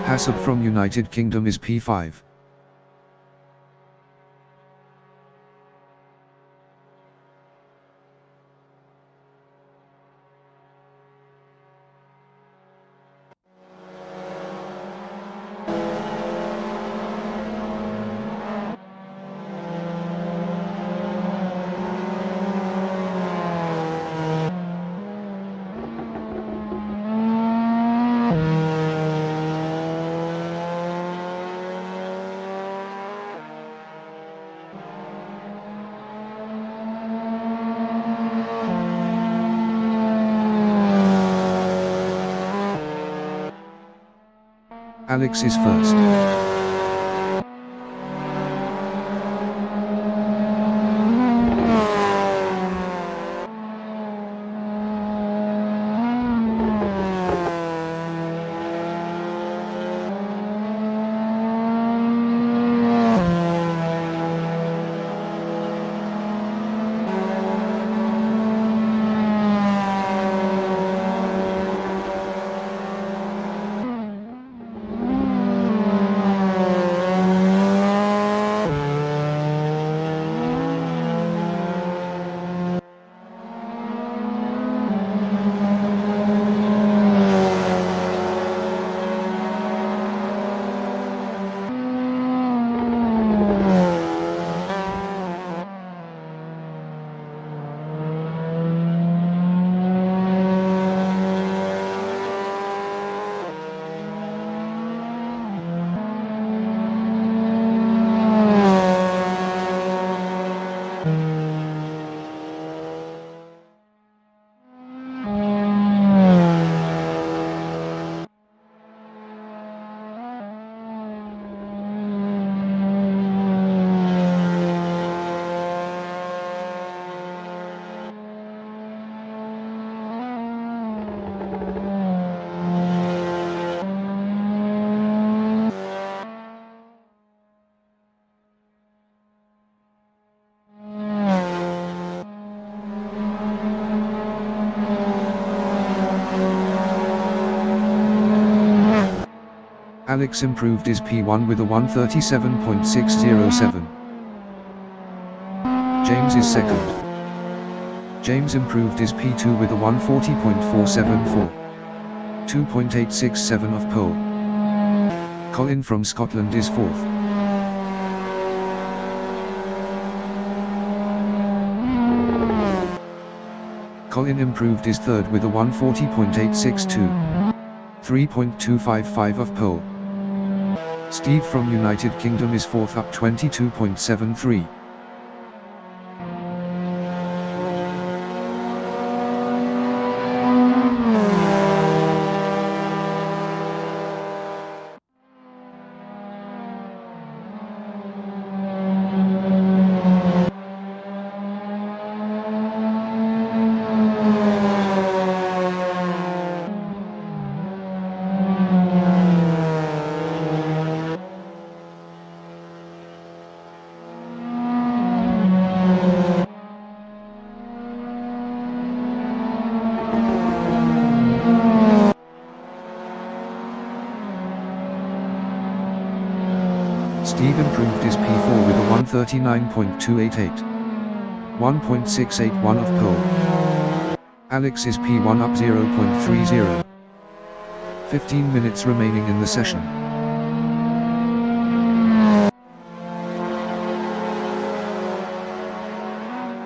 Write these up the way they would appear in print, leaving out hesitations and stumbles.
Assetto from United Kingdom is P5. Alex is first. Alex improved his P1 with a 137.607. James is second. James improved his P2 with a 140.474. 2.867 of pole. Colin from Scotland is fourth. Colin improved his third with a 140.862. 3.255 of pole. Steve from United Kingdom is fourth up 22.73. Steve improved his P4 with a 139.288. 1.681 of pole. Alex is P1 up 0.30. 15 minutes remaining in the session.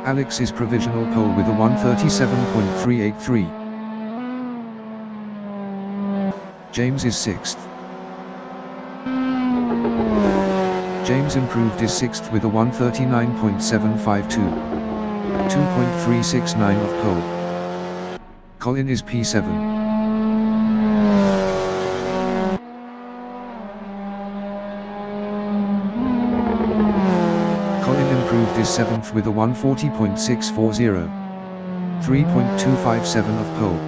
Alex is provisional pole with a 137.383. James is sixth. James improved his sixth with a 139.752. 2.369 of pole. Colin is P7. Colin improved his seventh with a 140.640. 3.257 of pole.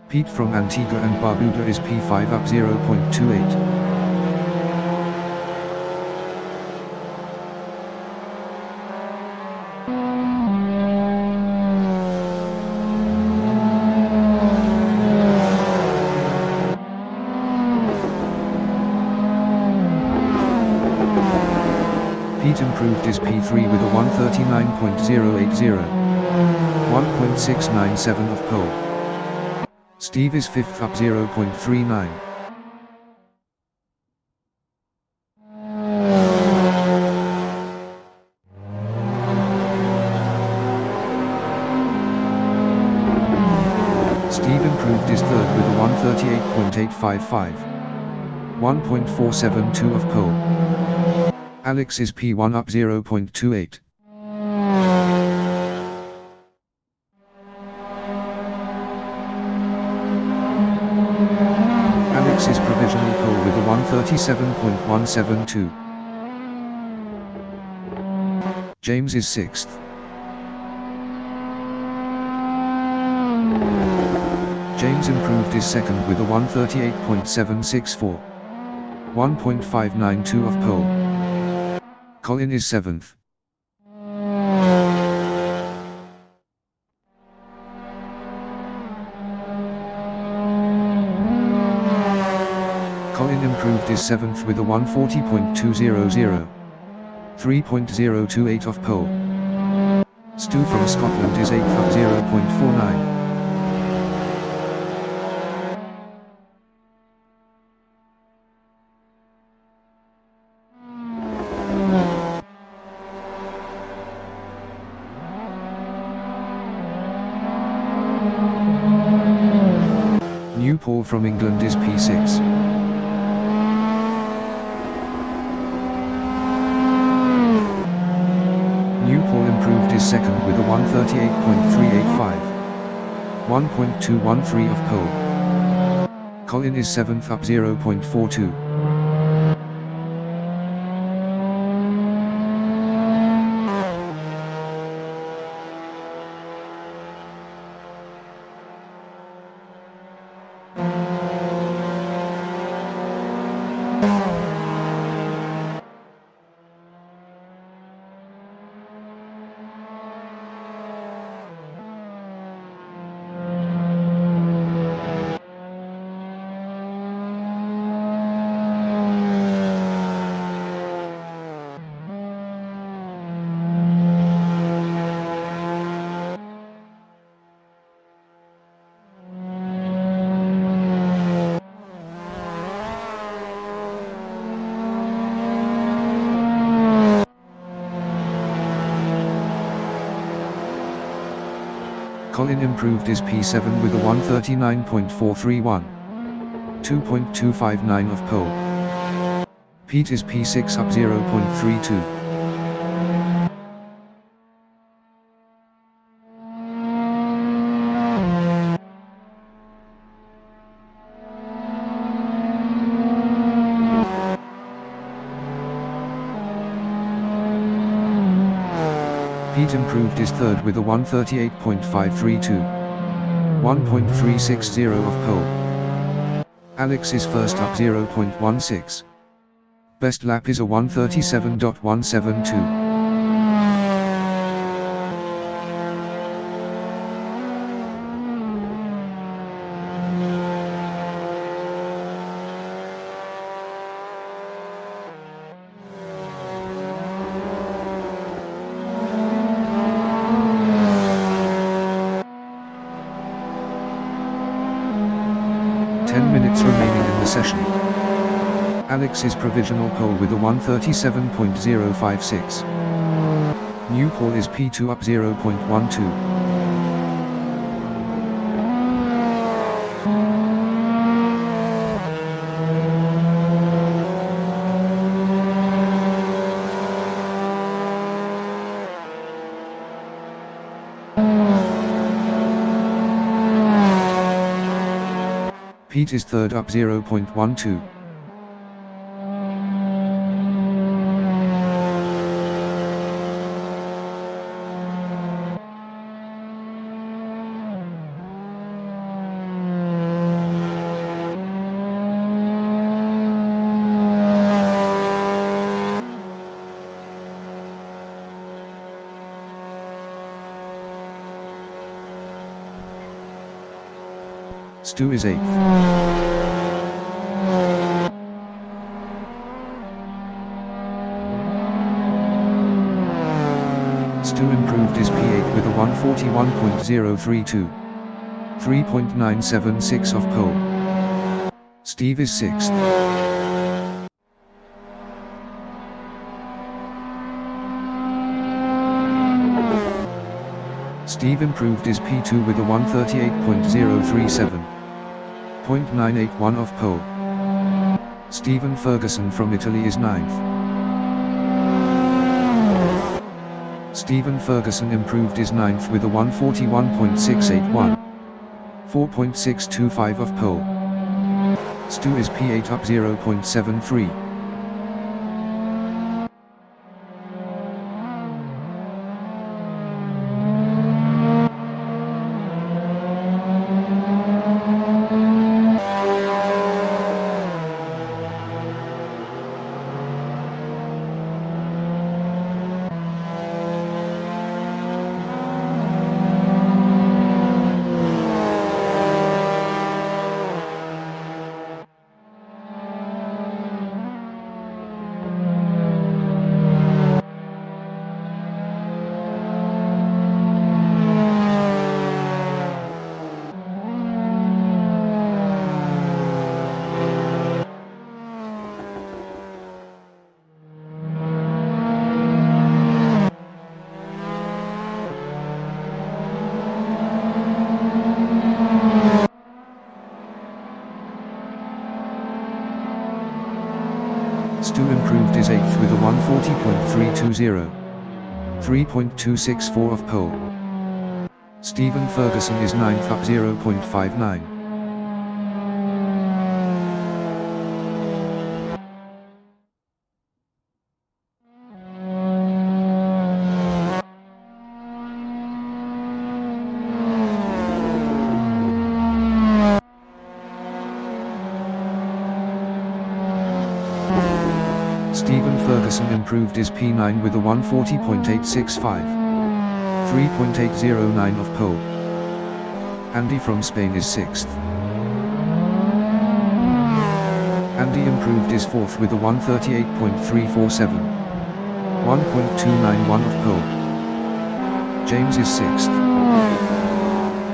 Pete from Antigua and Barbuda is P5 up 0.28. Pete improved his P3 with a 139.080. 1.697 of pole. Steve is 5th up 0.39. Steve improved his 3rd with a 138.855. 1.472 of pole. Alex is P1 up 0.28. Alex is provisional pole with a 137.172. James is 6th. James improved his 2nd with a 138.764. 1.592 of pole. Colin is 7th. Colin improved his 7th with a 140.200. 3.028 of pole. Stu from Scotland is 8th up 0.49. New Paul from England is P6. New Paul improved his 2nd with a 138.385. 1.213 of pole. Colin is 7th up 0.42. Colin improved his P7 with a 139.431. 2.259 of pole. Pete is P6 up 0.32. Pete improved his 3rd with a 138.532. 1.360 of pole. Alex is 1st up 0.16. Best lap is a 137.172. Remaining in the session. Alex is provisional pole with a 137.056. New Paul is P2 up 0.12. Pete is 3rd up 0.12. Stu is 8th. 141.032. 3.976 off pole. Steve is 6th. Steve improved his P2 with a 138.037. 0.981 off pole. Stephen Ferguson from Italy is 9th. Stephen Ferguson improved his 9th with a 141.681. 4.625 off pole. Stu is P8 up 0.73. Stu improved his 8th with a 140.320. 3.264 off pole. Stephen Ferguson is 9th up 0.59. Stephen Ferguson improved his P9 with a 140.865. 3.809 off pole. Andy from Spain is 6th. Andy improved his 4th with a 138.347. 1.291 off pole. James is 6th.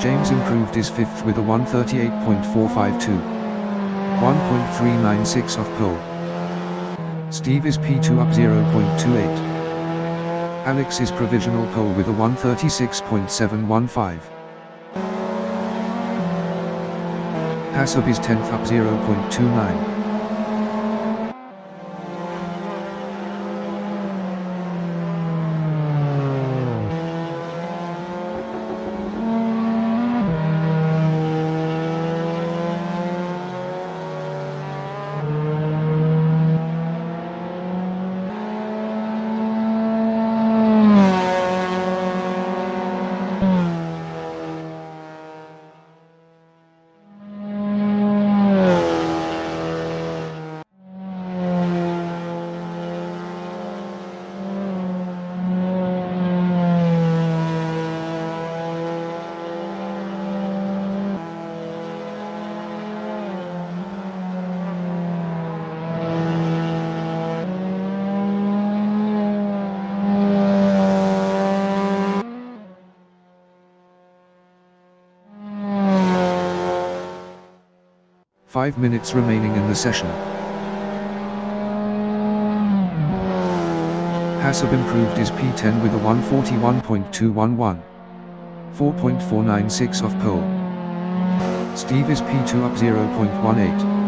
James improved his 5th with a 138.452. 1.396 off pole. Steve is P2 up 0.28. Alex is provisional pole with a 136.715. Hassab is 10th up 0.29. Five minutes remaining in the session. Hassab improved his P10 with a 141.211. 4.496 off pole. Steve is P2 up 0.18.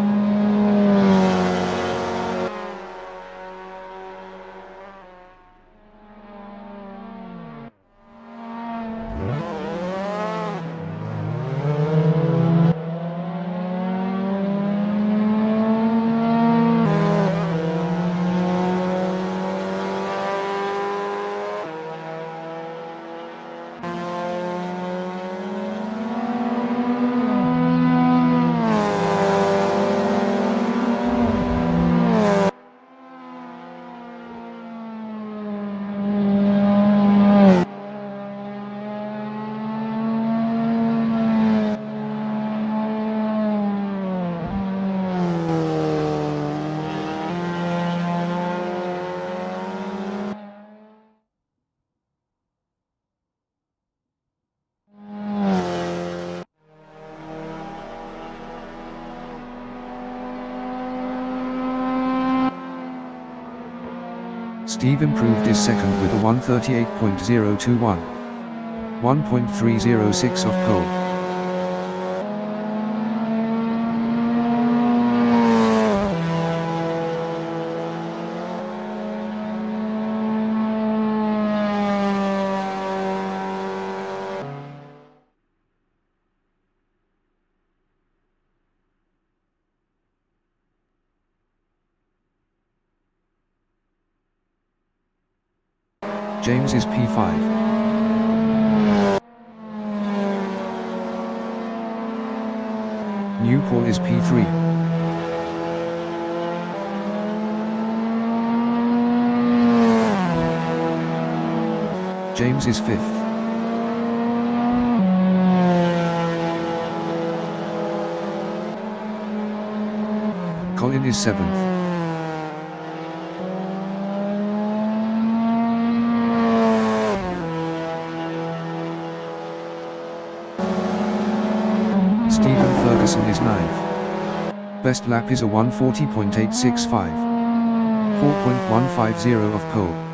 Steve improved his second with a 138.021. 1.306 off pole. James is P5. New Paul is P3. James is 5th. Colin is 7th. Ferguson is 9th. Best lap is a 140.865. 4.150 off pole.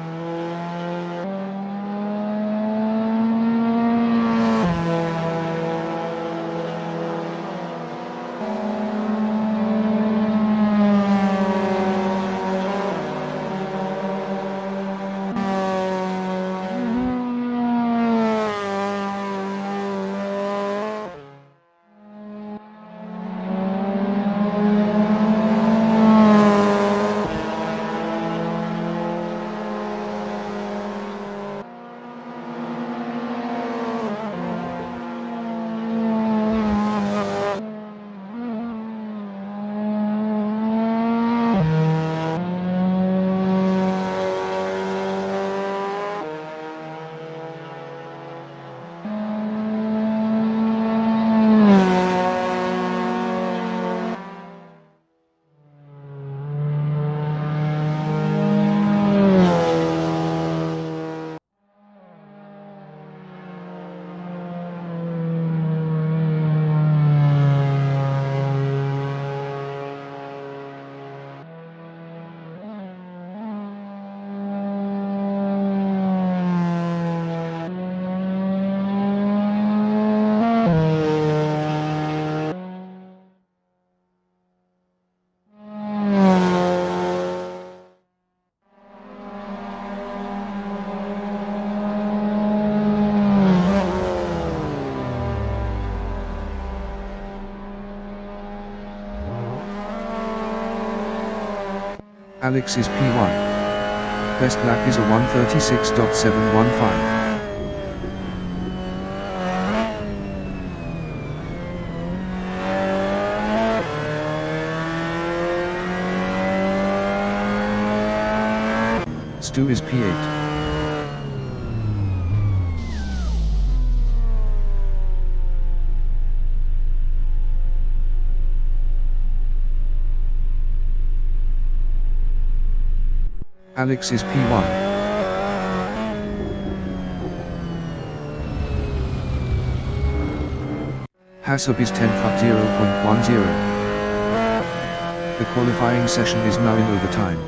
Alex is P1. Best lap is a 136.715. Stu is P8. Alex is P1. Hassab is 10th up 0.10. The qualifying session is now in overtime.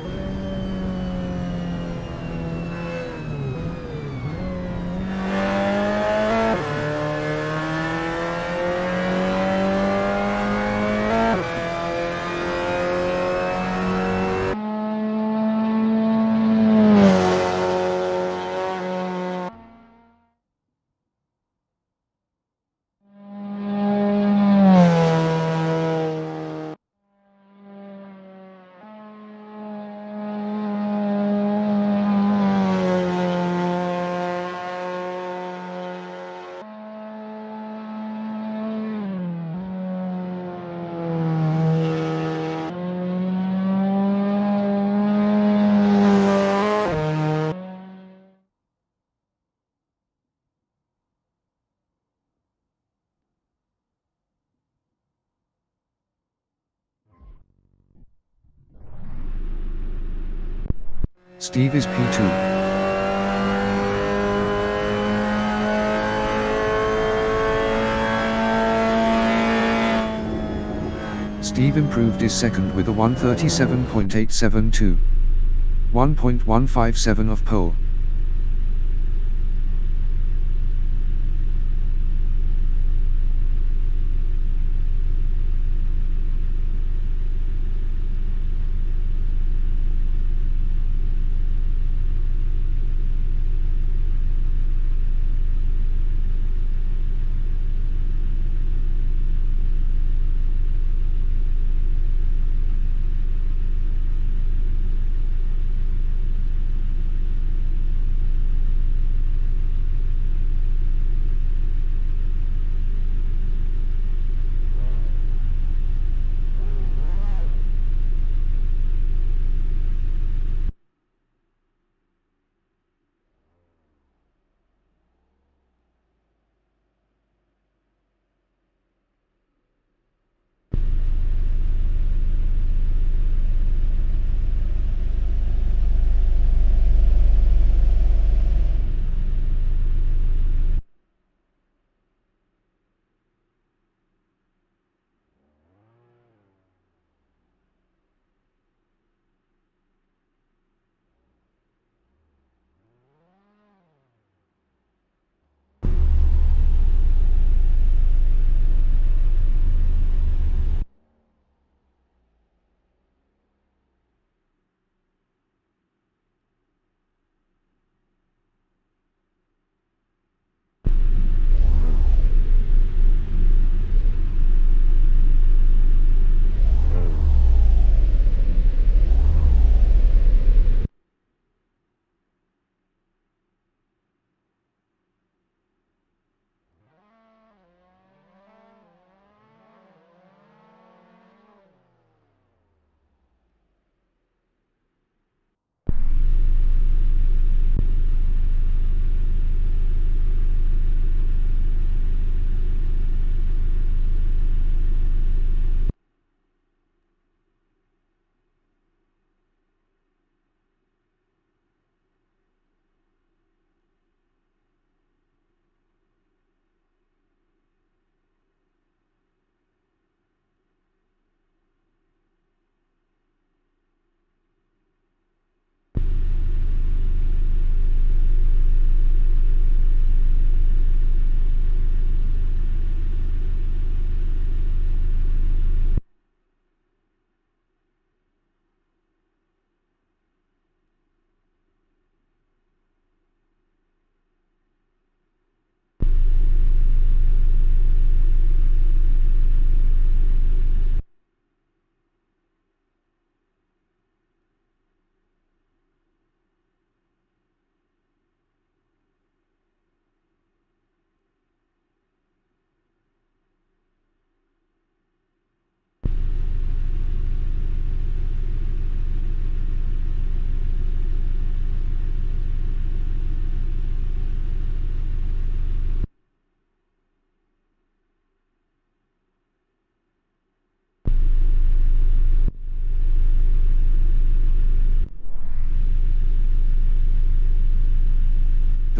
Steve is P2. Steve improved his second with a 137.872. 1.157 of pole.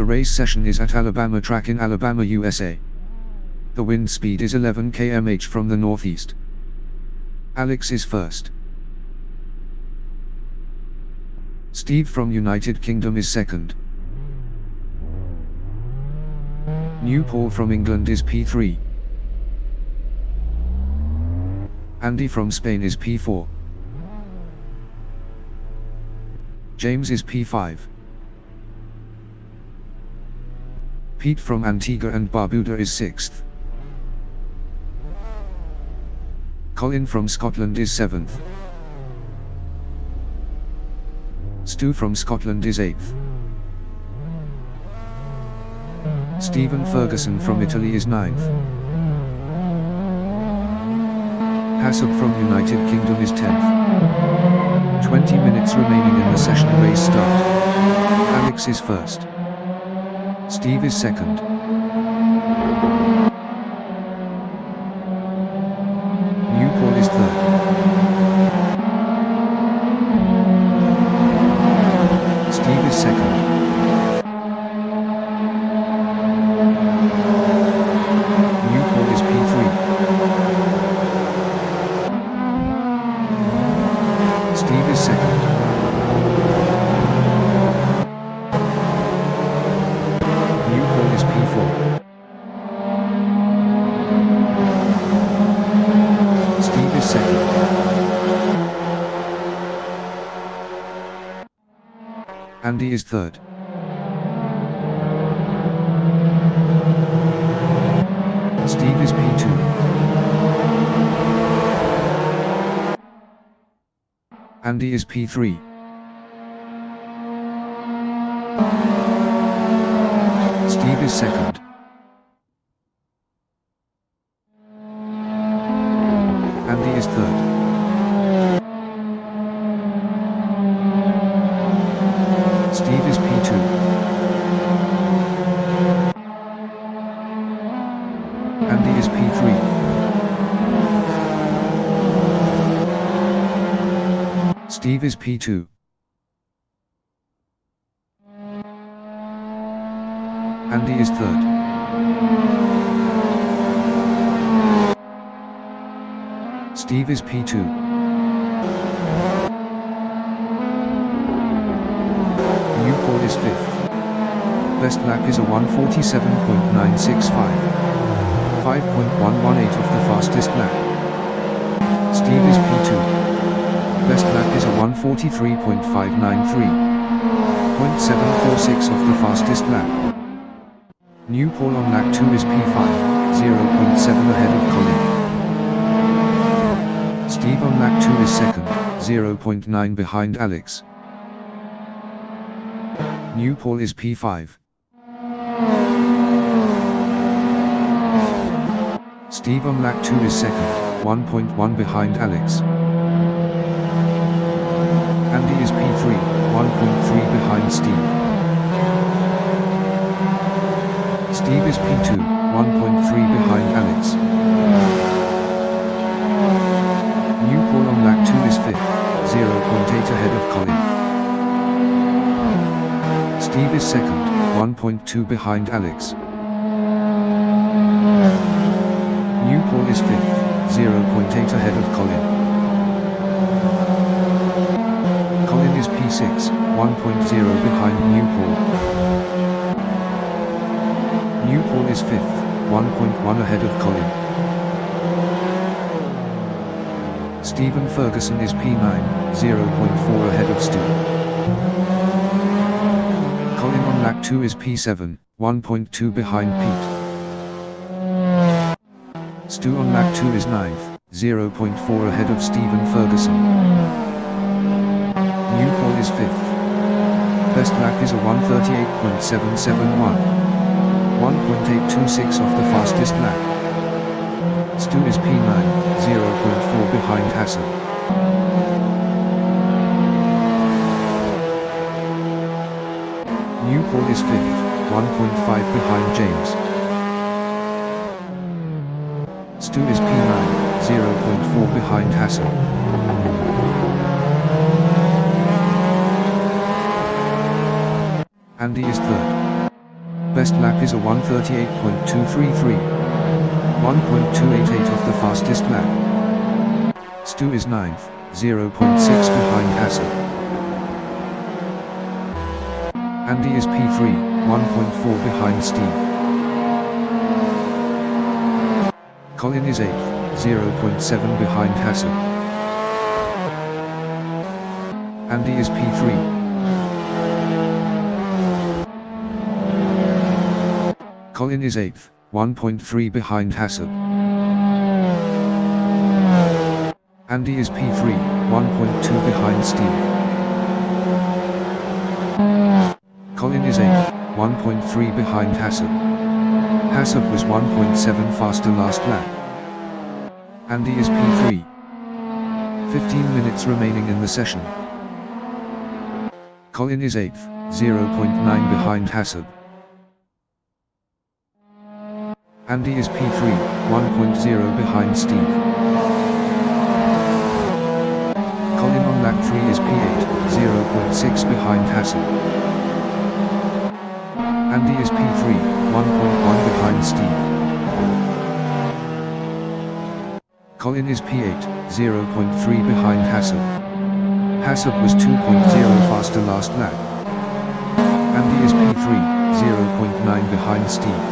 The race session is at Alabama Track in Alabama, USA. The wind speed is 11 km/h from the northeast. Alex is first. Steve from United Kingdom is second. New Paul from England is P3. Andy from Spain is P4. James is P5. Pete from Antigua and Barbuda is 6th. Colin from Scotland is 7th. Stu from Scotland is 8th. Stephen Ferguson from Italy is 9th. Hassab from United Kingdom is 10th. 20 minutes remaining in the session. Race start. Alex is first. Steve is second. New Paul is third. Steve is second. New Paul is P3. Steve is second. Andy is third. Steve is P2. Andy is P3. Steve is second. Andy is third. Steve is P2. Andy is P3. Steve is P2. Andy is third. Steve is P2. Newport is fifth. Best lap is a 1:47.965. 5.118 of the fastest lap. Steve is P2. Best lap is a 1:43.593. 0.746 of the fastest lap. Newport on lap 2 is P5, 0.7 ahead of Colin. Steve on lap 2 is second, 0.9 behind Alex. Newport is P5. Steve on lap 2 is second, 1.1 behind Alex. Andy is P3, 1.3 behind Steve. Steve is P2, 1.3 behind Alex. Newport on lap 2 is 5th, 0.8 ahead of Colin. Steve is second, 1.2 behind Alex. Newport is 5th, 0.8 ahead of Colin. Colin is P6, 1.0 behind Newport. Newport is 5th, 1.1 ahead of Colin. Stephen Ferguson is P9, 0.4 ahead of Stu. Colin on lap 2 is P7, 1.2 behind Pete. Stu on lap 2 is 9th, 0.4 ahead of Stephen Ferguson. Newport is 5th. Best lap is a 1:38.771. 1.826 of the fastest lap. Stu is P9, 0.4 behind Hassan. Newport is 5th, 1.5 behind James. Stu is P9, 0.4 behind Hassan. Andy is third. Best lap is a 1:38.233. 1.288 of the fastest lap. Stu is 9th, 0.6 behind Hassan. Andy is P3, 1.4 behind Steve. Colin is 8th, 0.7 behind Hassan. Andy is P3. Colin is 8th, 1.3 behind Hassan. Andy is P3, 1.2 behind Steve. Colin is 8th, 1.3 behind Hassan. Hassan was 1.7 faster last lap. Andy is P3. 15 minutes remaining in the session. Colin is 8th, 0.9 behind Hassan. Andy is P3, 1.0 behind Steve. Colin on lap 3 is P8, 0.6 behind Hassan. Andy is P3, 1.1 behind Steve. Colin is P8, 0.3 behind Hassan. Hassan was 2.0 faster last lap. Andy is P3, 0.9 behind Steve.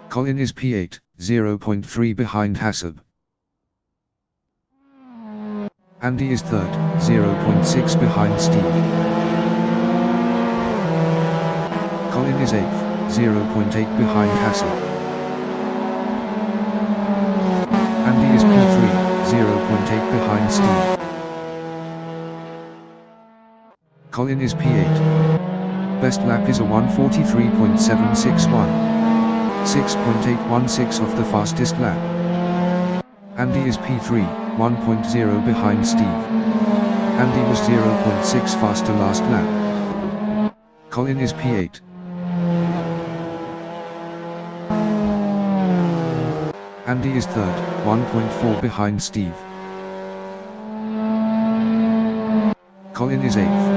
Colin is P8, 0.3 behind Hassan. Andy is third, 0.6 behind Steve. Colin is eighth, 0.8 behind Hassel. Andy is P3, 0.8 behind Steve. Colin is P8. Best lap is a 1:43.761. 6.816 of the fastest lap. Andy is P3, 1.0 behind Steve. Andy was 0.6 faster last lap. Colin is P8. Andy is third, 1.4 behind Steve. Colin is eighth.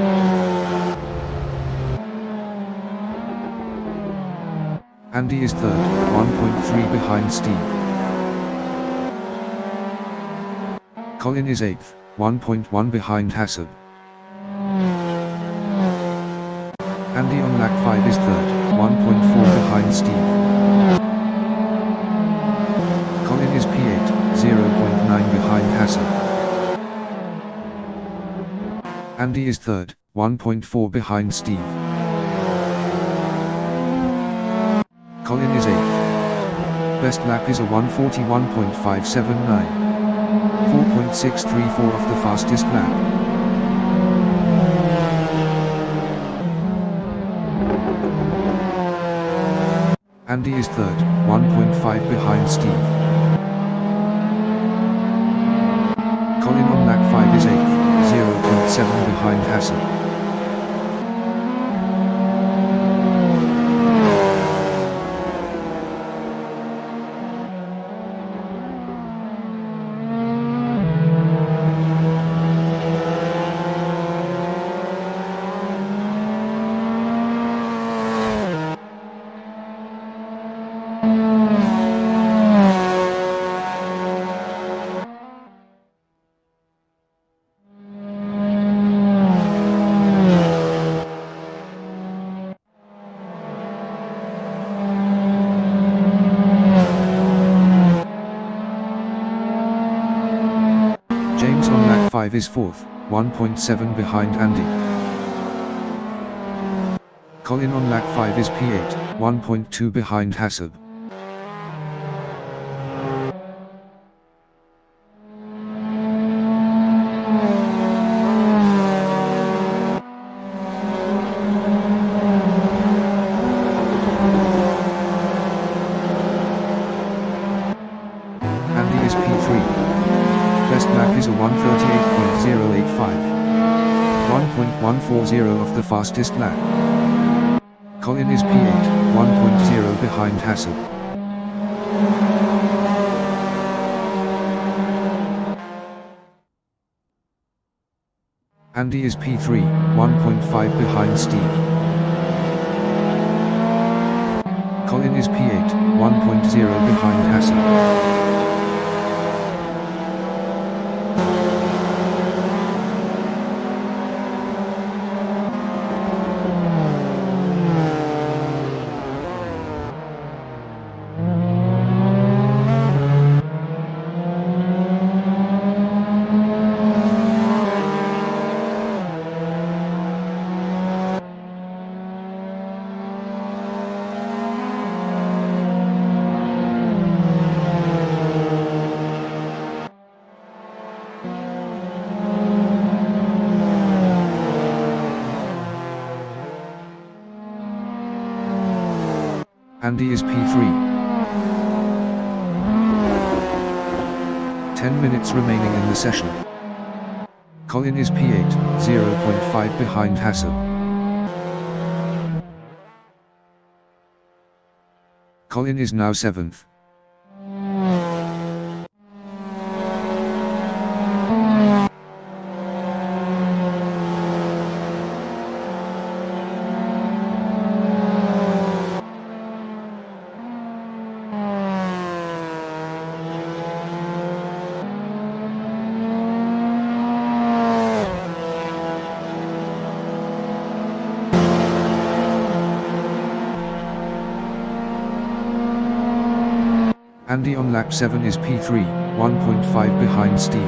Andy is third, 1.3 behind Steve. Colin is eighth, 1.1 behind Hassel. Andy on lap 5 is third, 1.4 behind Steve. Colin is P8, 0.9 behind Hassel. Andy is third, 1.4 behind Steve. Colin is eighth. Best lap is a 1:41.579. 4.634 of the fastest lap. Andy is third, 1.5 behind Steve. Colin on lap 5 is eighth, 0.7 behind Hassel. James on lap 5 is fourth, 1.7 behind Andy. Colin on lap 5 is P8, 1.2 behind Hassel. Andy is P3. Best lap is a 1:38.085. 1.140 of the fastest lap. Colin is P8, 1.0 behind Hassel. Andy is P3, 1.5 behind Steve. Colin is P8, 1.0 behind Hassel. Andy is P3. 10 minutes remaining in the session. Colin is P8, 0.5 behind Hassel. Colin is now 7th. Andy on lap 7 is P3, 1.5 behind Steve.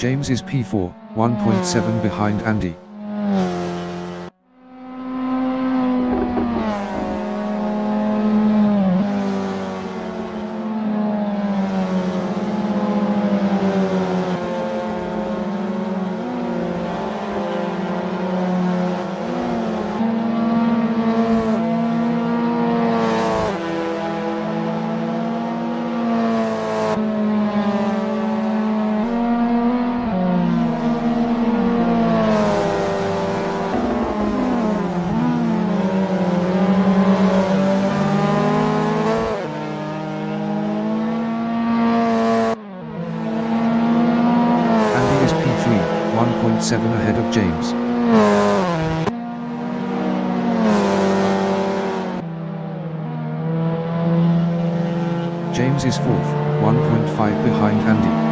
James is P4, 1.7 behind Andy. Andy is P3, 1.7 ahead of James. James is 4th, 1.5 behind Andy.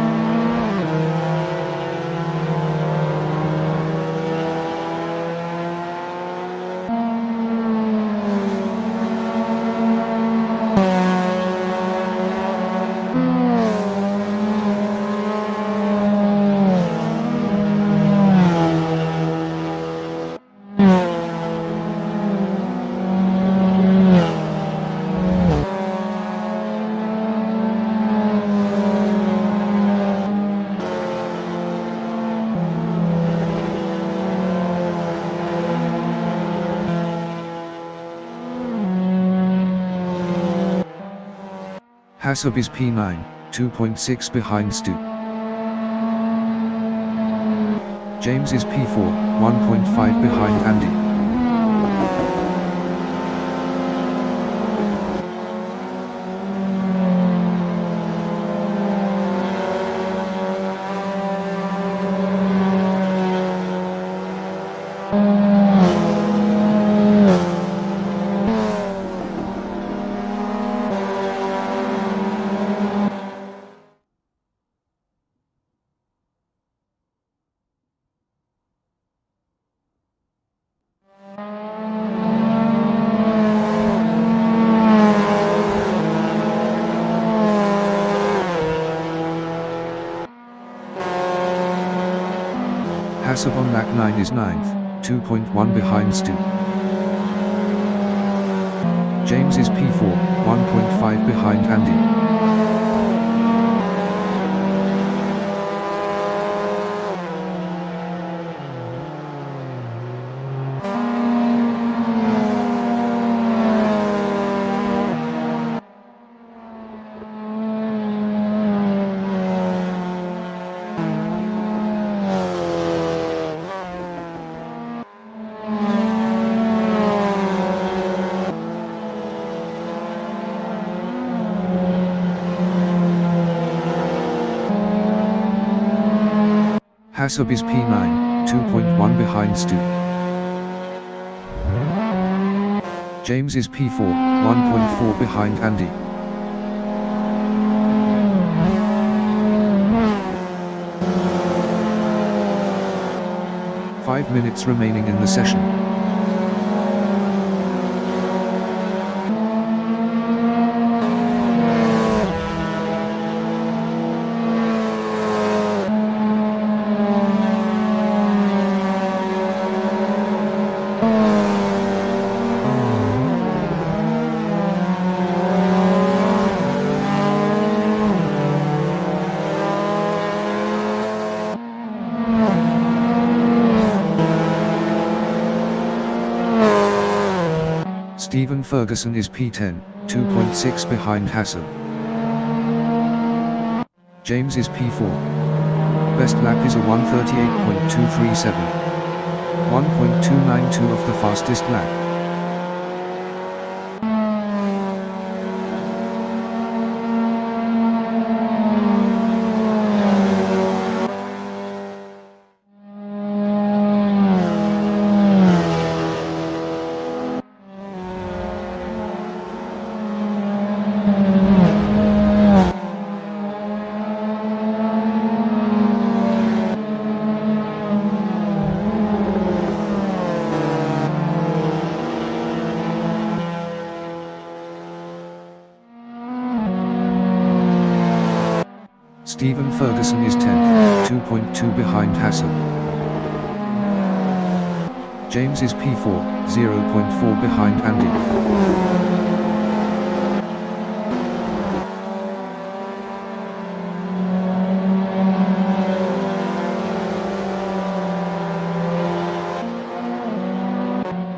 Hassab is P9, 2.6 behind Stu. James is P4, 1.5 behind Andy. Hassab on lap 9 is 9th, 2.1 behind Stu. James is P4, 1.5 behind Andy. Hassab is P9, 2.1 behind Stu. James is P4, 1.4 behind Andy. Five minutes remaining in the session. Stephen Ferguson is P10, 2.6 behind Hassab. James is P4. Best lap is a 1:38.237. 1.292 of the fastest lap. Stephen Ferguson is 10th, 2.2 behind Hassel. James is P4, 0.4 behind Andy.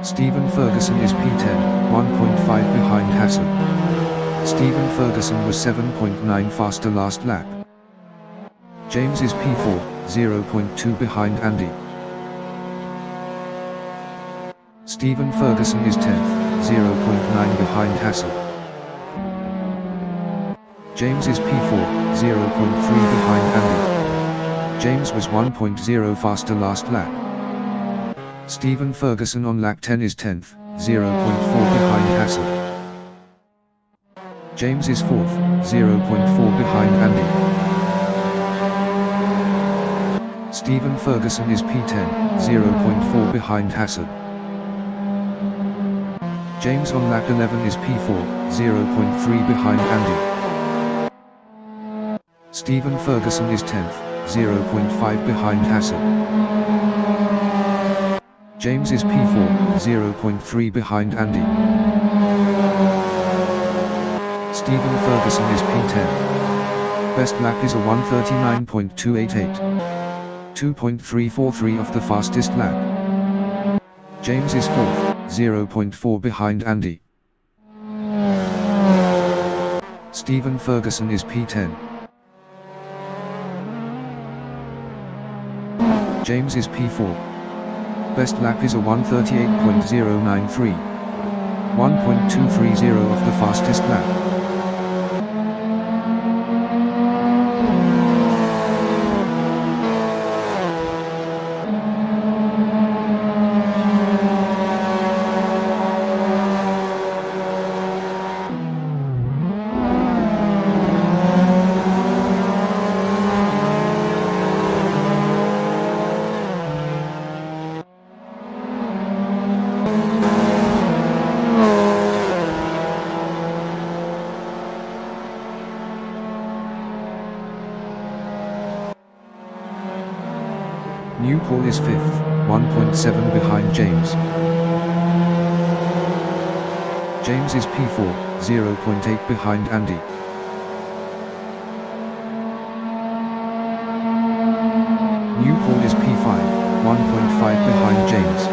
Stephen Ferguson is P10, 1.5 behind Hassel. Stephen Ferguson was 7.9 faster last lap. James is P4, 0.2 behind Andy. Stephen Ferguson is 10th, 0.9 behind Hassel. James is P4, 0.3 behind Andy. James was 1.0 faster last lap. Stephen Ferguson on lap 10 is 10th, 0.4 behind Hassel. James is 4th, 0.4 behind Andy. Stephen Ferguson is P10, 0.4 behind Hassel. James on lap 11 is P4, 0.3 behind Andy. Stephen Ferguson is 10th, 0.5 behind Hassel. James is P4, 0.3 behind Andy. Stephen Ferguson is P10. Best lap is a 1:39.288. 2.343 of the fastest lap. James is 4th, 0.4 behind Andy. Stephen Ferguson is P10. James is P4. Best lap is a 1:38.093. 1.230 of the fastest lap. Newport is 5th, 1.7 behind James. James is P4, 0.8 behind Andy. Newport is P5, 1.5 behind James.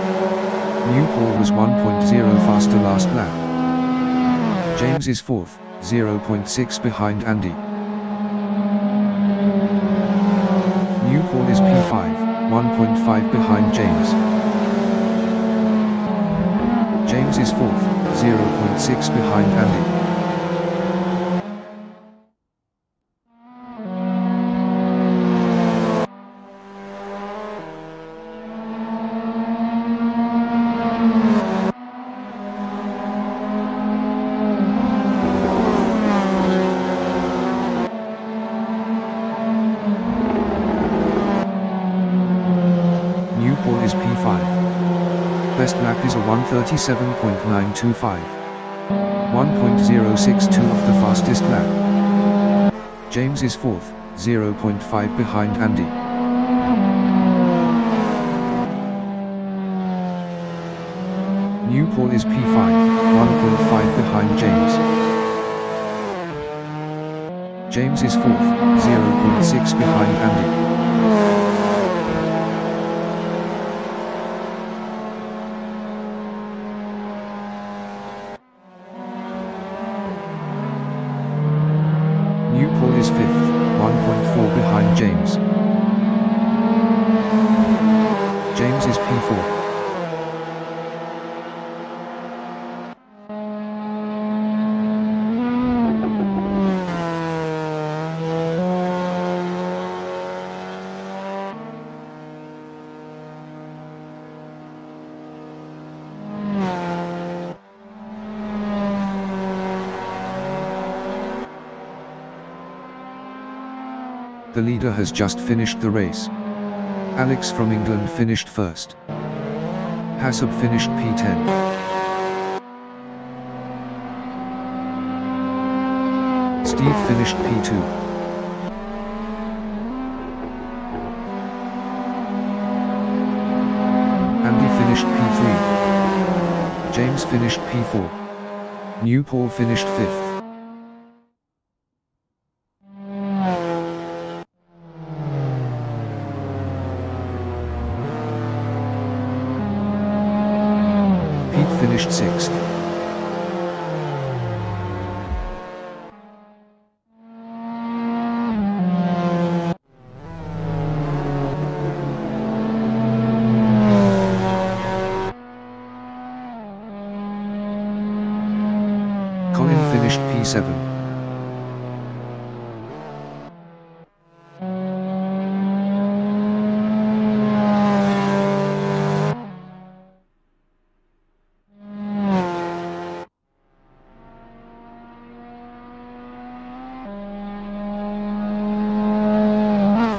Newport was 1.0 faster last lap. James is 4th, 0.6 behind Andy. Newport is P5. 1.5 behind James. James is 4th, 0.6 behind Andy. Newport is P5. Best lap is a 1:37.925. 1.062 of the fastest lap. James is 4th, 0.5 behind Andy. Newport is P5, 1.5 behind James. James is 4th, 0.6 behind Andy. Newport is 5th, 1.4 behind James. James is P4. The leader has just finished the race. Alex from England finished first. Hassel finished P10. Steve finished P2. James finished P4. New Paul finished 5th. Pete finished 6th. Colin finished P7.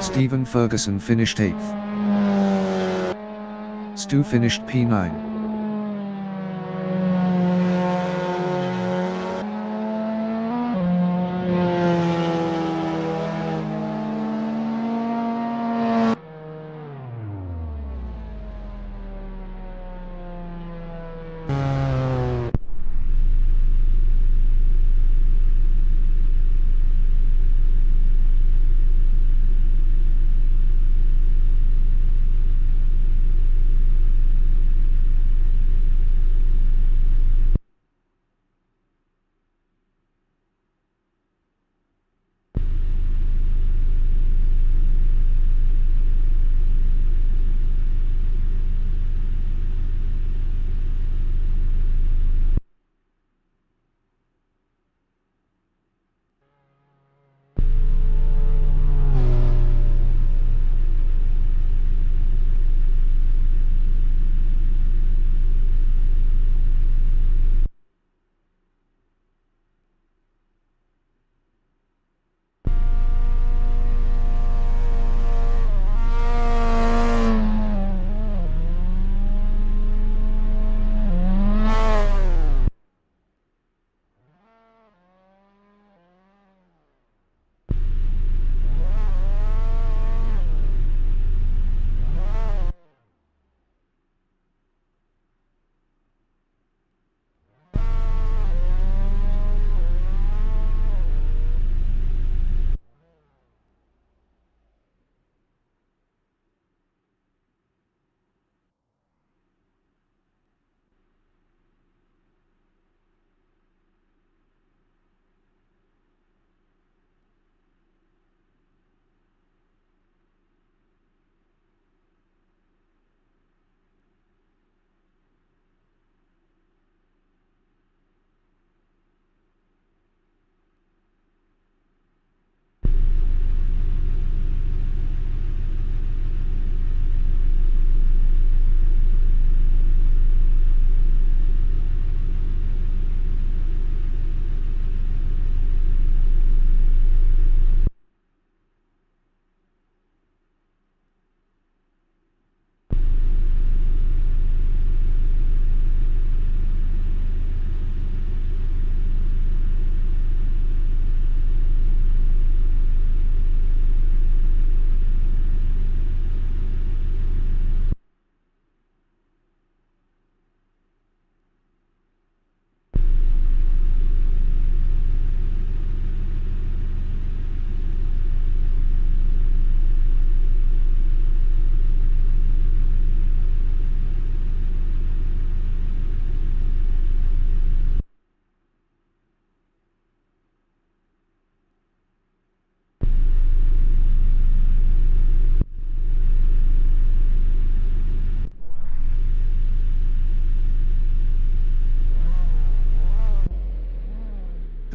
Stephen Ferguson finished 8th. Stu finished P9.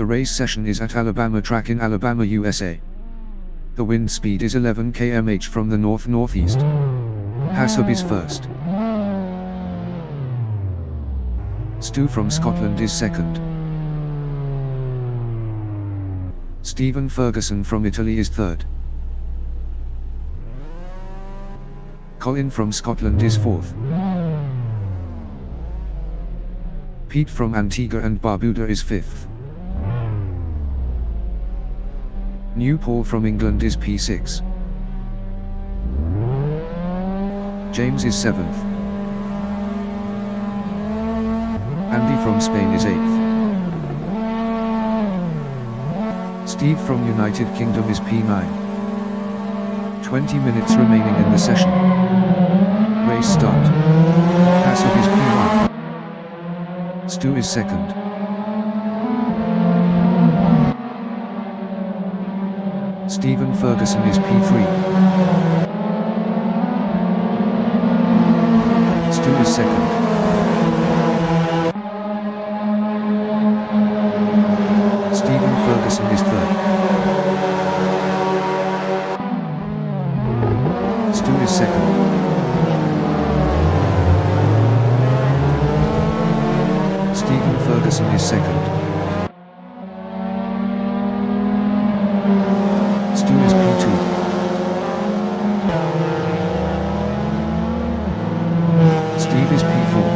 The race session is at Alabama Track in Alabama, USA. The wind speed is 11 km/h from the north-northeast. Hassab is first. Stu from Scotland is second. Stephen Ferguson from Italy is third. Colin from Scotland is fourth. Pete from Antigua and Barbuda is fifth. New Paul from England is P6. James is 7th. Andy from Spain is 8th. Steve from United Kingdom is P9. 20 minutes remaining in the session. Race start. Hassel is P1. Stu is 2nd. Stephen Ferguson is P3. Stu is 2nd. Stephen Ferguson is 3rd. Stu is 2nd. Stephen Ferguson is 2nd. Stu is P2. Steve is P4.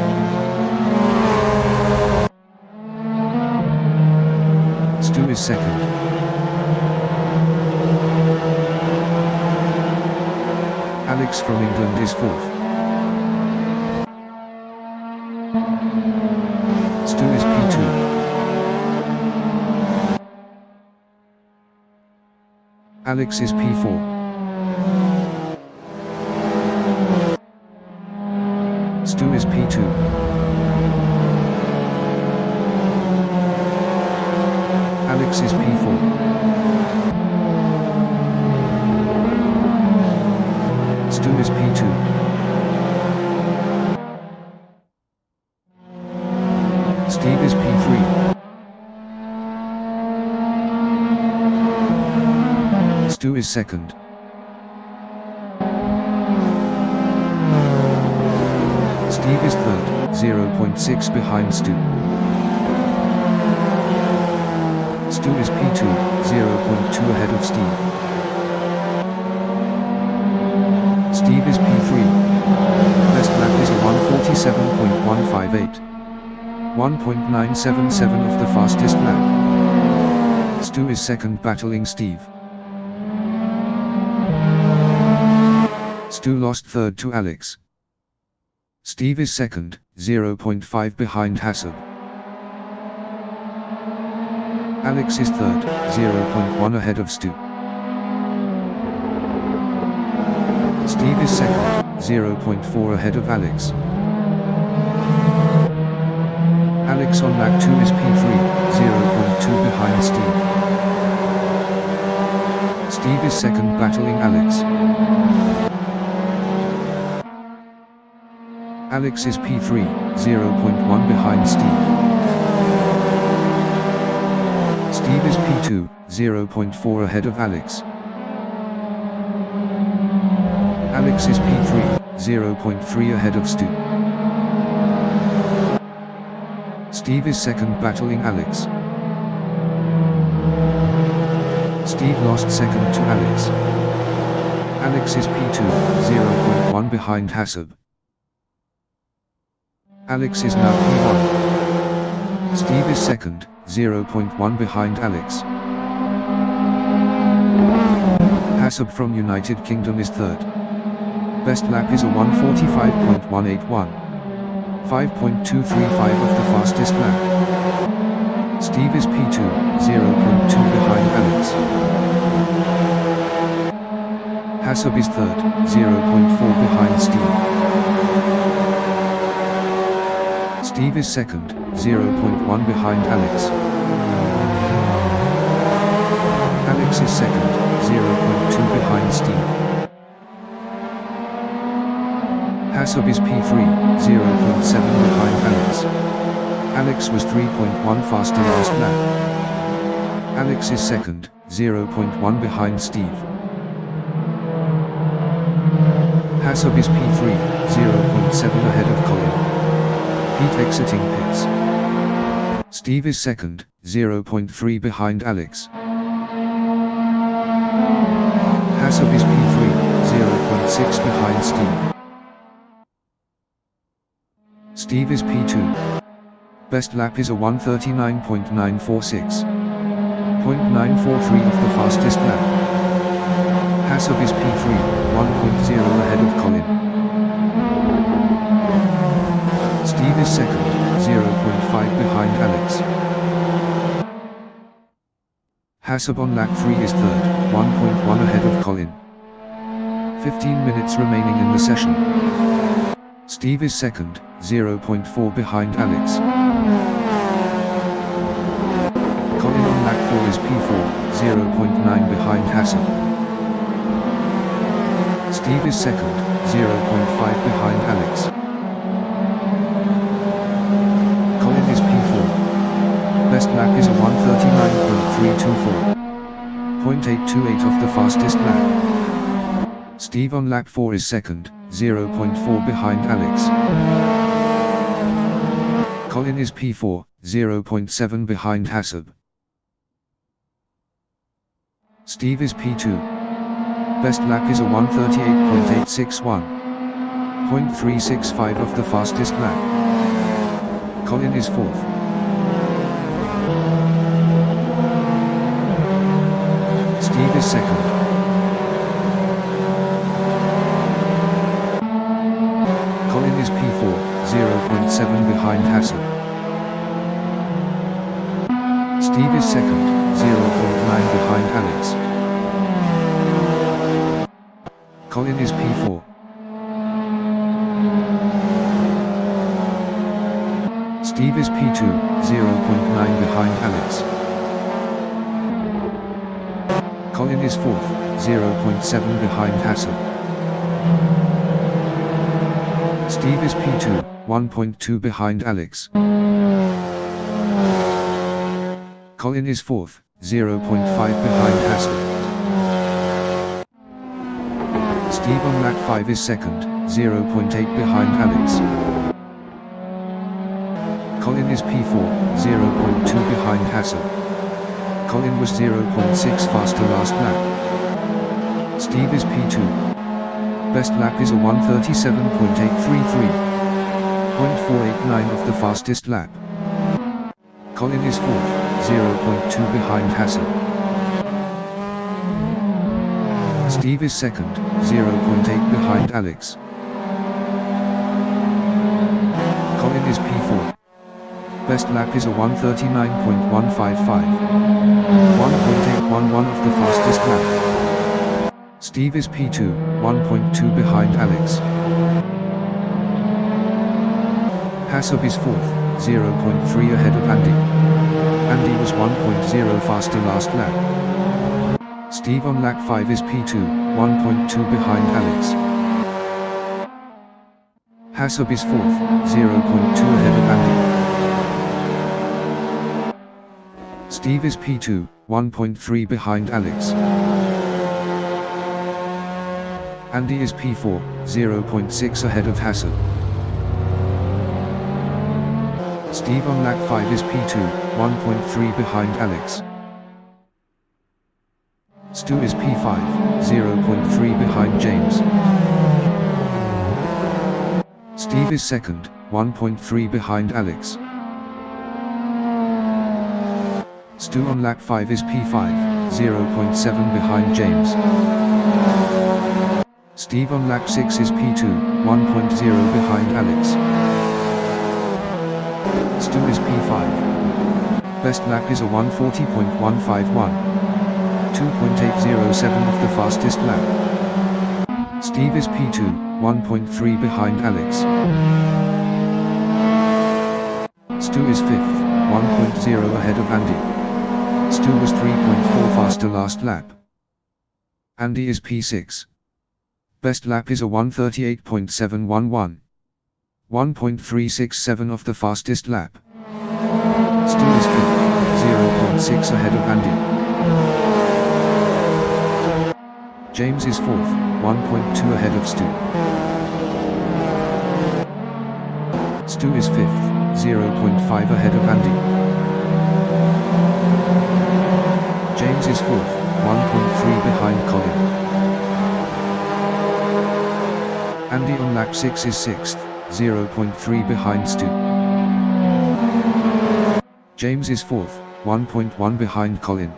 Stu is 2nd. Alex from England is 4th. Stu is P2. Alex is P4. Stu is P2. Alex is P4. Stu is P2. Steve is P3. Stu is 2nd. Steve is 3rd, 0.6 behind Stu. Stu is P2, 0.2 ahead of Steve. Steve is P3. Best lap is a 1:47.158. 1.977 of the fastest lap. Stu is 2nd battling Steve. Stu lost 3rd to Alex. Steve is 2nd, 0.5 behind Hassel. Alex is 3rd, 0.1 ahead of Stu. Steve is 2nd, 0.4 ahead of Alex. Alex on lap 2 is P3, 0.2 behind Steve. Steve is 2nd battling Alex. Alex is P3, 0.1 behind Steve. Steve is P2, 0.4 ahead of Alex. Alex is P3, 0.3 ahead of Stu. Steve is 2nd battling Alex. Steve lost 2nd to Alex. Alex is P2, 0.1 behind Hassel. Alex is now P1. Steve is 2nd, 0.1 behind Alex. Hassel from United Kingdom is 3rd. Best lap is a 1:45.181. 5.235 of the fastest lap. Steve is P2, 0.2 behind Alex. Hassel is 3rd, 0.4 behind Steve. Steve is 2nd, 0.1 behind Alex. Alex is 2nd, 0.2 behind Steve. Hassel is P3, 0.7 behind Alex. Alex was 3.1 faster last lap. Alex is 2nd, 0.1 behind Steve. Hassel is P3, 0.7 ahead of Colin. Pete exiting pits. Steve is 2nd, 0.3 behind Alex. Hassel is P3, 0.6 behind Steve. Steve is P2. Best lap is a 1:39.946. 0.943 of the fastest lap. Hassel is P3, 1.0 ahead of Colin. Steve is 2nd, 0.5 behind Alex. Hassab on lap 3 is third, 1.1 ahead of Colin. 15 minutes remaining in the session. Steve is second, 0.4 behind Alex. Colin on lap 4 is P4, 0.9 behind Hassab. Steve is second, 0.5 behind Alex. Colin is P4. Best lap is a 1:39.324. 0.828 of the fastest lap. Steve on lap 4 is second, 0.4 behind Alex. Colin is P4, 0.7 behind Hassab. Steve is P2. Best lap is a 1:38.861. 0.365 of the fastest lap. Colin is fourth. Steve is second. Colin is P4, 0.7 behind Hassab. Steve is second, 0.9 behind Alex. Colin is P4. Steve is P2, 0.9 behind Alex. Colin is fourth, 0.7 behind Hassab. Steve is P2, 1.2 behind Alex. Colin is fourth, 0.5 behind Hassab. Steve on lap 5 is second, 0.8 behind Alex. Colin is P4, 0.2 behind Hassab. Colin was 0.6 faster last lap. Steve is P2. Best lap is a 1:37.833. 0.489 of the fastest lap. Colin is fourth, 0.2 behind Hassab. Steve is second, 0.8 behind Alex. Colin is P4. Best lap is a 1:39.155. 1.811 of the fastest lap. Steve is P2, 1.2 behind Alex. Hassab is fourth, 0.3 ahead of Andy. Andy was 1.0 faster last lap. Steve on lap 5 is P2, 1.2 behind Alex. Hassab is fourth, 0.2 ahead of Andy. Steve is P2, 1.3 behind Alex. Andy is P4, 0.6 ahead of Hassab. Steve on lap 5 is P2, 1.3 behind Alex. Stu is P5, 0.3 behind James. Steve is second, 1.3 behind Alex. Stu on lap 5 is P5, 0.7 behind James. Steve on lap 6 is P2, 1.0 behind Alex. Stu is P5. Best lap is a 1:40.151. 2.807 of the fastest lap. Steve is P2, 1.3 behind Alex. Stu is fifth, 1.0 ahead of Andy. Stu was 3.4 faster last lap. Andy is P6. Best lap is a 1:38.711. 1.367 of the fastest lap. Stu is fifth, 0.6 ahead of Andy. James is fourth, 1.2 ahead of Stu. Stu is fifth, 0.5 ahead of Andy. James is fourth, 1.3 behind Colin. Andy on lap 6 is sixth, 0.3 behind Stu. James is fourth, 1.1 behind Colin.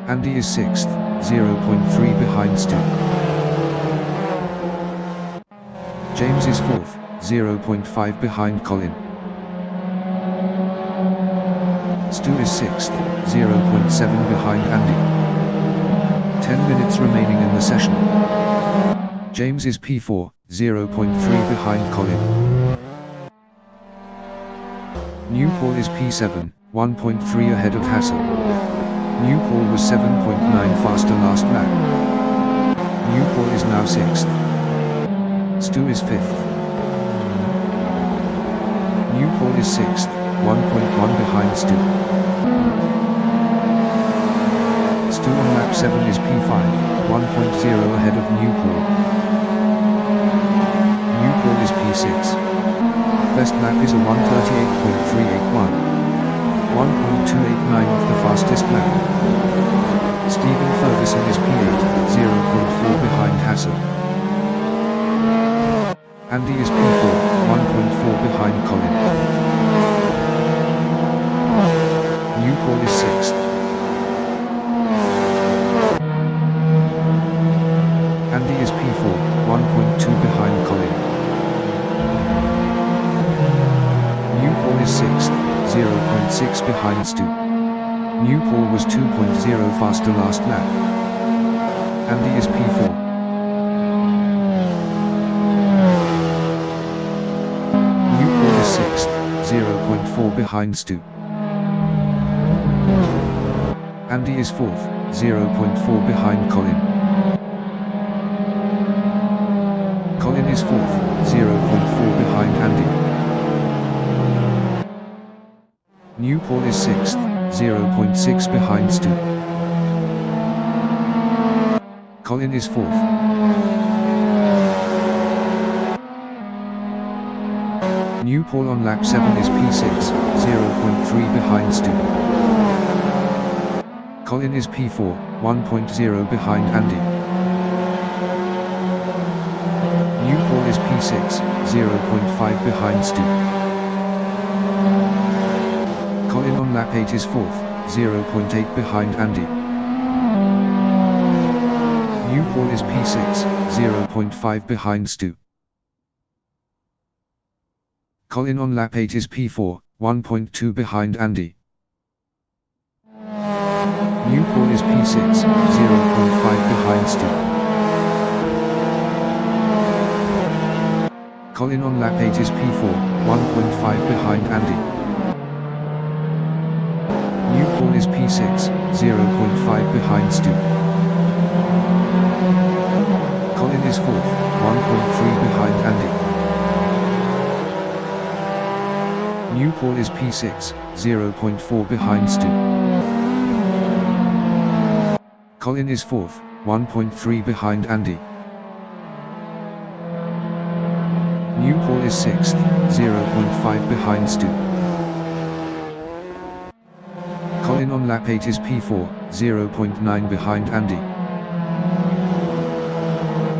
Andy is sixth, 0.3 behind Stu. James is fourth, 0.5 behind Colin. Stu is 6th, 0.7 behind Andy. 10 minutes remaining in the session. James is P4, 0.3 behind Colin. New Paul is P7, 1.3 ahead of Hassel. New Paul was 7.9 faster last lap. New Paul is now 6th. Stu is 5th. New Paul is 6th, 1.1 behind Stu. Stu on lap 7 is P5, 1.0 ahead of New Paul. New Paul is P6. Best lap is a 1:38.381. 1.289 of the fastest lap. Stephen Ferguson is P8, 0.4 behind Hassel. Andy is P4, 1.4 behind Colin. New Paul is 6th. Andy is P4, 1.2 behind Colin. New Paul is 6th, 0.6 behind Stu. New Paul was 2.0 faster last lap. Andy is P4. New Paul is 6th, 0.4 behind Stu. Andy is 4th, 0.4 behind Colin. Colin is 4th, 0.4 behind Andy. New Paul is 6th, 0.6 behind Stu. Colin is 4th. New Paul on lap 7 is P6, 0.3 behind Stu. Colin is P4, 1.0 behind Andy. New Paul is P6, 0.5 behind Stu. Colin on lap 8 is 4th, 0.8 behind Andy. New Paul is P6, 0.5 behind Stu. Colin on lap 8 is P4, 1.2 behind Andy. New Paul is P6, 0.5 behind Stu. Colin on lap 8 is P4, 1.5 behind Andy. New Paul is P6, 0.5 behind Stu. Colin is 4th, 1.3 behind Andy. New Paul is P6, 0.4 behind Stu. Colin is 4th, 1.3 behind Andy. New Paul is 6th, 0.5 behind Stu. Colin on lap 8 is P4, 0.9 behind Andy.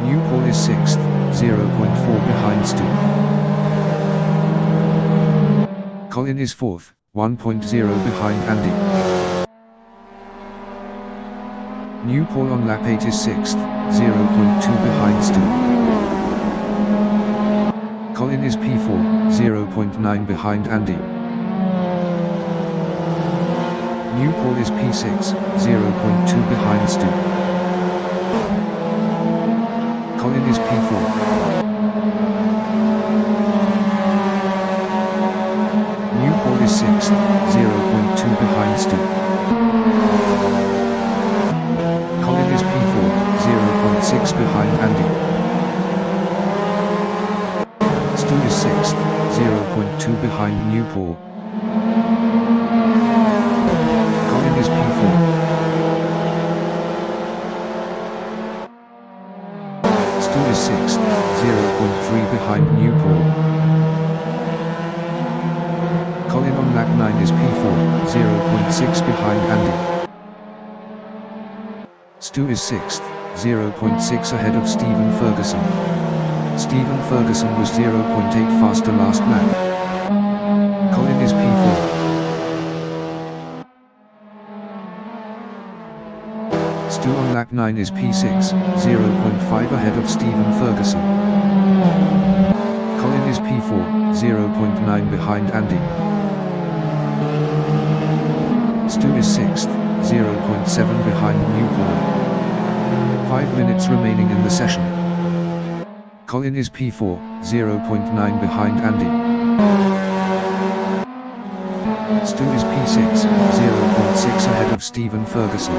New Paul is 6th, 0.4 behind Stu. Colin is 4th, 1.0 behind Andy. New Paul on lap 8 is 6th, 0.2 behind Stu. Colin is P4, 0.9 behind Andy. New Paul is P6, 0.2 behind Stu. Colin is P4. New Paul is 6th, 0.2 behind Stu. Colin is P4, 0.6 behind Andy. Stu is 6th, 0.2 behind New Paul. Colin is P4. Stu is 6th, 0.3 behind New Paul. Colin on lap 9 is P4, 0.6 behind Andy. Stu is 6th, 0.6 ahead of Stephen Ferguson. Stephen Ferguson was 0.8 faster last lap. Colin is P4. Stu on lap 9 is P6, 0.5 ahead of Stephen Ferguson. Colin is P4. 0.9 behind Andy. Stu is 6th, 0.7 behind Newport. 5 minutes remaining in the session. Colin is P4, 0.9 behind Andy. Stu is P6, 0.6 ahead of Stephen Ferguson.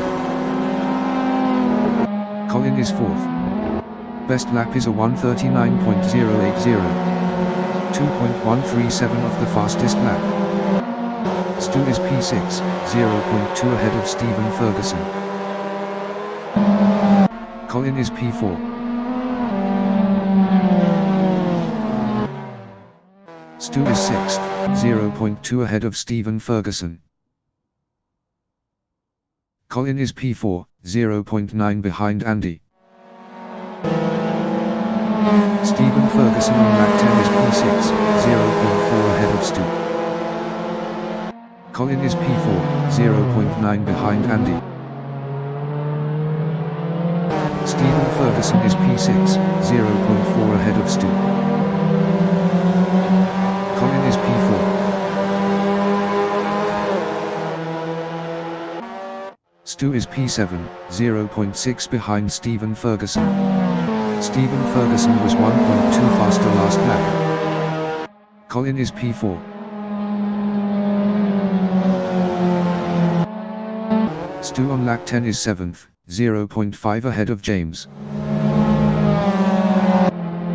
Colin is 4th. Best lap is a 1:39.080. 2.137 of the fastest lap. Stu is P6, 0.2 ahead of Stephen Ferguson. Colin is P4. Stu is 6th, 0.2 ahead of Stephen Ferguson. Colin is P4, 0.9 behind Andy. Stephen Ferguson on lap 10 is P6, 0.4 ahead of Stu. Colin is P4, 0.9 behind Andy. Stephen Ferguson is P6, 0.4 ahead of Stu. Colin is P4. Stu is P7, 0.6 behind Stephen Ferguson. Stephen Ferguson was 1.2 faster last lap. Colin is P4. Stu on lap 10 is 7th, 0.5 ahead of James.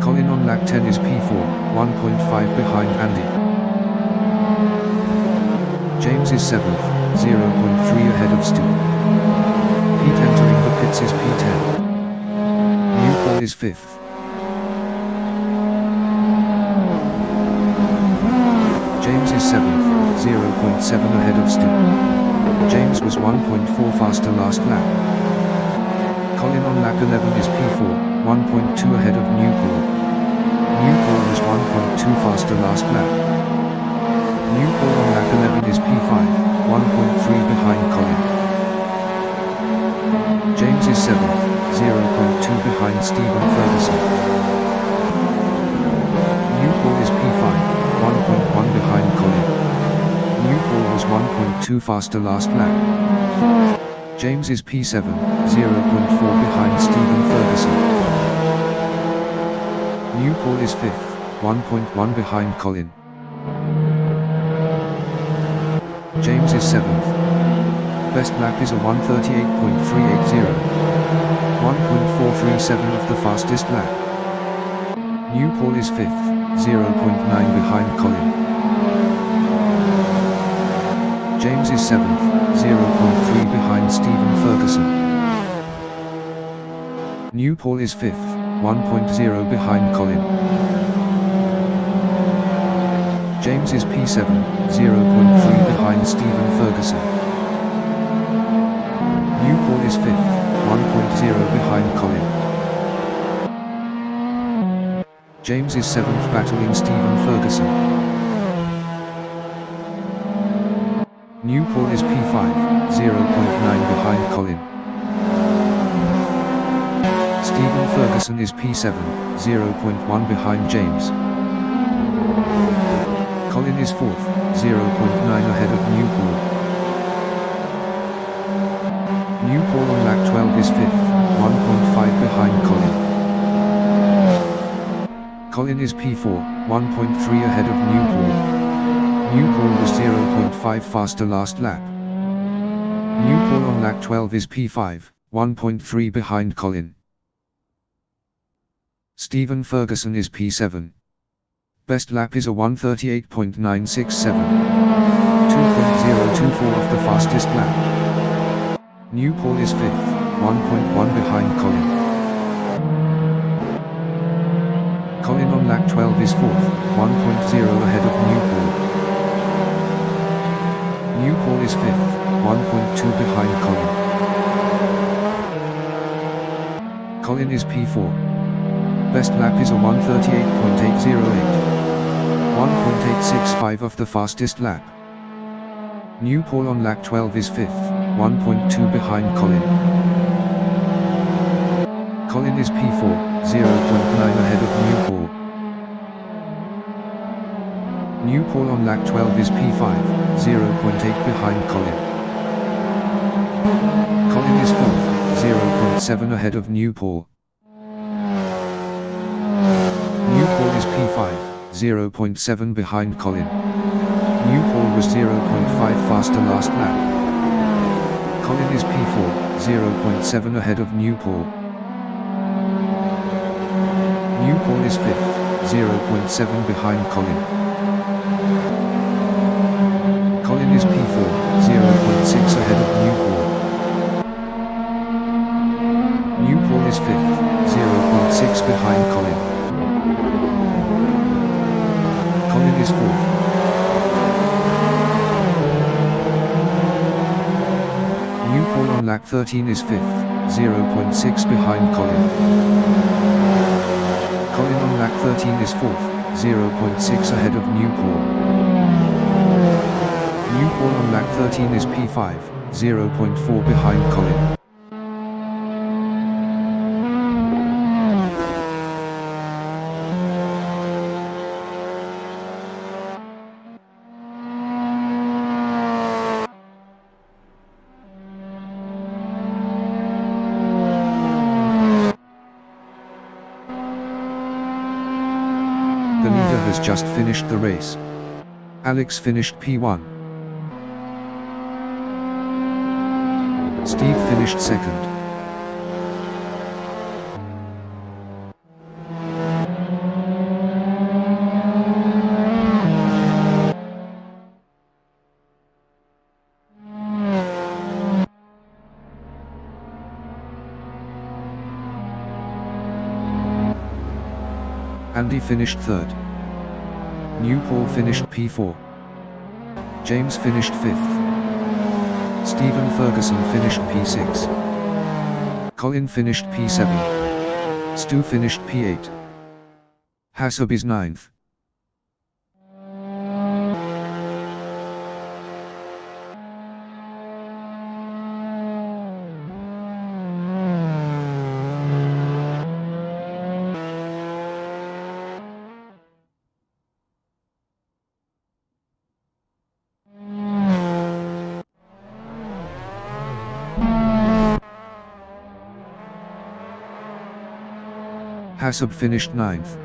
Colin on lap 10 is P4, 1.5 behind Andy. James is 7th, 0.3 ahead of Stu. Pete entering the pits is P10. Newport is 5th. James is 7th, 0.7 ahead of Stu. James was 1.4 faster last lap. Colin on lap 11 is P4, 1.2 ahead of Newport. Newport was 1.2 faster last lap. Newport on lap 11 is P5, 1.3 behind Colin. James is 7th, 0.2 behind Stephen Ferguson. Newport is P5, 1.1 behind Colin. Newport was 1.2 faster last lap. James is P7, 0.4 behind Stephen Ferguson. Newport is 5th, 1.1 behind Colin. James is 7th. Best lap is a 1:38.380. 1.437 of the fastest lap. Newport is 5th, 0.9 behind Colin. James is 7th, 0.3 behind Stephen Ferguson. Newport is 5th, 1.0 behind Colin. James is P7, 0.3 behind Stephen Ferguson. Newport is 5th, 1.0 behind Colin. James is 7th battling Stephen Ferguson. Newport is P5, 0.9 behind Colin. Stephen Ferguson is P7, 0.1 behind James. Colin is 4th, 0.9 ahead of Newport. Newport on lap 12 is 5th, 1.5 behind Colin. Colin is P4, 1.3 ahead of Newport. Newport was 0.5 faster last lap. Newport on lap 12 is P5, 1.3 behind Colin. Stephen Ferguson is P7. Best lap is a 1:38.967. 2.024 of the fastest lap. Newport is 5th, 1.1 behind Colin. Colin on lap 12 is 4th, 1.0 ahead of Newport. Newport is 5th, 1.2 behind Colin. Colin is P4. Best lap is a 1:38.808. 1.865 of the fastest lap. Newport on lap 12 is 5th, 1.2 behind Colin. Colin is P4, 0.9 ahead of Newport. New pole on lap 12 is P5, 0.8 behind Colin. Colin is 4th, 0.7 ahead of New pole. New pole is P5, 0.7 behind Colin. New pole was 0.5 faster last lap. Colin is P4, 0.7 ahead of New pole. New pole is 5th, 0.7 behind Colin. Colin is P4, 0.6 ahead of New pole. New pole is 5th, 0.6 behind Colin. Colin is 4th. New pole on lap 13 is 5th, 0.6 behind Colin. Colin on lap 13 is 4th, 0.6 ahead of New pole. New pole on lap 13 is P5, 0.4 behind Colin. The leader has just finished the race. Alex finished P1. Steve finished second. Andy finished third. New pole finished P4. James finished 5th. Stephen Ferguson finished P6. Colin finished P7. Stu finished P8. Hassab is 9th. Hassab finished 9th.